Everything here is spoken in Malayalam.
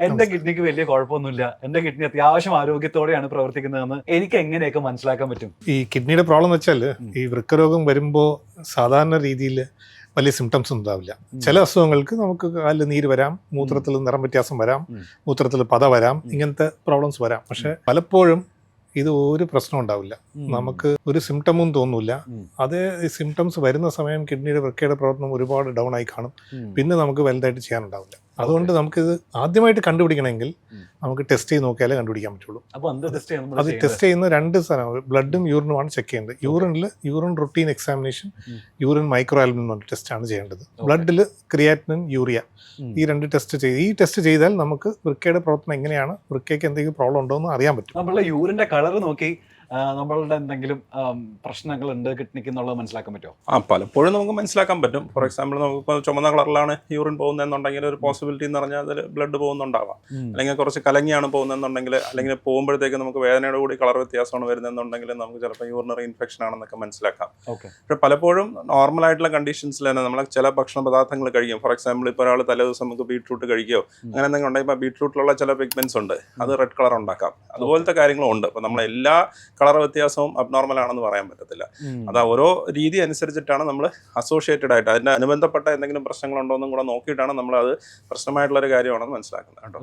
എന്റെ കിഡ്നിക്ക് വലിയ കുഴപ്പമൊന്നുമില്ല, എന്റെ കിഡ്നി അത്യാവശ്യം ആരോഗ്യത്തോടെയാണ് പ്രവർത്തിക്കുന്നതെന്ന് എനിക്ക് എങ്ങനെയൊക്കെ മനസ്സിലാക്കാൻ പറ്റും? ഈ കിഡ്നിയുടെ പ്രോബ്ലം എന്ന് വെച്ചാൽ ഈ വൃക്കരോഗം വരുമ്പോൾ സാധാരണ രീതിയിൽ വലിയ സിംറ്റംസ് ഒന്നും ഉണ്ടാവില്ല. ചില അസുഖങ്ങൾക്ക് നമുക്ക് കാലിൽ നീര് വരാം, മൂത്രത്തിൽ നിറം വ്യത്യാസം വരാം, മൂത്രത്തിൽ പത വരാം, ഇങ്ങനത്തെ പ്രോബ്ലംസ് വരാം. പക്ഷെ പലപ്പോഴും ഇത് ഒരു പ്രശ്നം ഉണ്ടാവില്ല, നമുക്ക് ഒരു സിംറ്റമും തോന്നില്ല. അതേ സിംറ്റംസ് വരുന്ന സമയം കിഡ്നിയുടെ വൃക്കയുടെ പ്രവർത്തനം ഒരുപാട് ഡൗൺ ആയി കാണും, പിന്നെ നമുക്ക് വലുതായിട്ട് ചെയ്യാനുണ്ടാവില്ല. അതുകൊണ്ട് നമുക്കിത് ആദ്യമായിട്ട് കണ്ടുപിടിക്കണമെങ്കിൽ നമുക്ക് ടെസ്റ്റ് ചെയ്ത് നോക്കിയാലേ കണ്ടുപിടിക്കാൻ പറ്റുള്ളൂ. അത് ടെസ്റ്റ് ചെയ്യുന്ന 2 സ്ഥലം, ബ്ലഡും യൂറിനുമാണ് ചെക്ക് ചെയ്യേണ്ടത്. Urine routine examination, urine micro albumin എന്ന ടെസ്റ്റാണ് ചെയ്യേണ്ടത്. ബ്ലഡിൽ ക്രിയാറ്റിനിൻ, യൂറിയ, ഈ 2 ടെസ്റ്റ് ചെയ്ത് ഈ ടെസ്റ്റ് ചെയ്താൽ നമുക്ക് വൃക്കയുടെ പ്രവർത്തനം എങ്ങനെയാണ്, വൃക്കയ്ക്ക് എന്തെങ്കിലും പ്രോബ്ലം ഉണ്ടോ എന്ന് അറിയാൻ പറ്റും. നമ്മളുടെ യൂറിന്റെ കളർ നോക്കി നമ്മളുടെ എന്തെങ്കിലും പ്രശ്നങ്ങളുണ്ട് കിഡ്നിക്ക് എന്നുള്ളത് മനസ്സിലാക്കാൻ പറ്റുമോ? പലപ്പോഴും നമുക്ക് മനസ്സിലാക്കാൻ പറ്റും. ഫോർ എക്സാമ്പിൾ, നമുക്കിപ്പോൾ ചുമന്ന കളറിലാണ് യൂറിൻ പോകുന്നതെന്നുണ്ടെങ്കിൽ ഒരു പോസിബിലിറ്റി എന്ന് പറഞ്ഞാൽ അതിൽ ബ്ലഡ് പോകുന്നുണ്ടാവാം. അല്ലെങ്കിൽ കുറച്ച് കലങ്ങിയാണ് പോകുന്നതെന്നുണ്ടെങ്കിൽ, അല്ലെങ്കിൽ പോകുമ്പോഴത്തേക്ക് നമുക്ക് വേദനയുടെ കൂടി കളർ വ്യത്യാസമാണ് വരുന്നതെന്നുണ്ടെങ്കിൽ നമുക്ക് ചിലപ്പോൾ യൂറിനറി ഇൻഫെക്ഷൻ ആണെന്നൊക്കെ മനസ്സിലാക്കാം. പക്ഷേ പലപ്പോഴും നോർമൽ ആയിട്ടുള്ള കണ്ടീഷൻസിൽ തന്നെ നമ്മൾ ചില ഭക്ഷണ പദാർത്ഥങ്ങൾ കഴിക്കും. ഫോർ എക്സാമ്പിൾ, ഇപ്പോൾ ഒരാൾ തലേദിവസം നമുക്ക് ബീട്രൂട്ട് കഴിക്കുകയോ അങ്ങനെ എന്തെങ്കിലും ഉണ്ടെങ്കിൽ ഇപ്പോൾ ബീട്രൂട്ടിലുള്ള ചില പിഗ്മെന്റ്സ് ഉണ്ട്, അത് റെഡ് കളർ ഉണ്ടാക്കാം. അതുപോലത്തെ കാര്യങ്ങളും ഉണ്ട്. അപ്പോൾ നമ്മൾ എല്ലാ കളർ വ്യത്യാസവും അബ്നോർമൽ ആണെന്ന് പറയാൻ പറ്റത്തില്ല. അത് ഓരോ രീതി അനുസരിച്ചിട്ടാണ് നമ്മൾ അസോസിയേറ്റഡ് ആയിട്ട് അതിൻ്റെ അനുബന്ധപ്പെട്ട എന്തെങ്കിലും പ്രശ്നങ്ങളുണ്ടോ എന്നും കൂടെ നോക്കിയിട്ടാണ് നമ്മൾ അത് പ്രശ്നമായിട്ടുള്ളൊരു കാര്യമാണെന്ന് മനസ്സിലാക്കുന്നത് കേട്ടോ.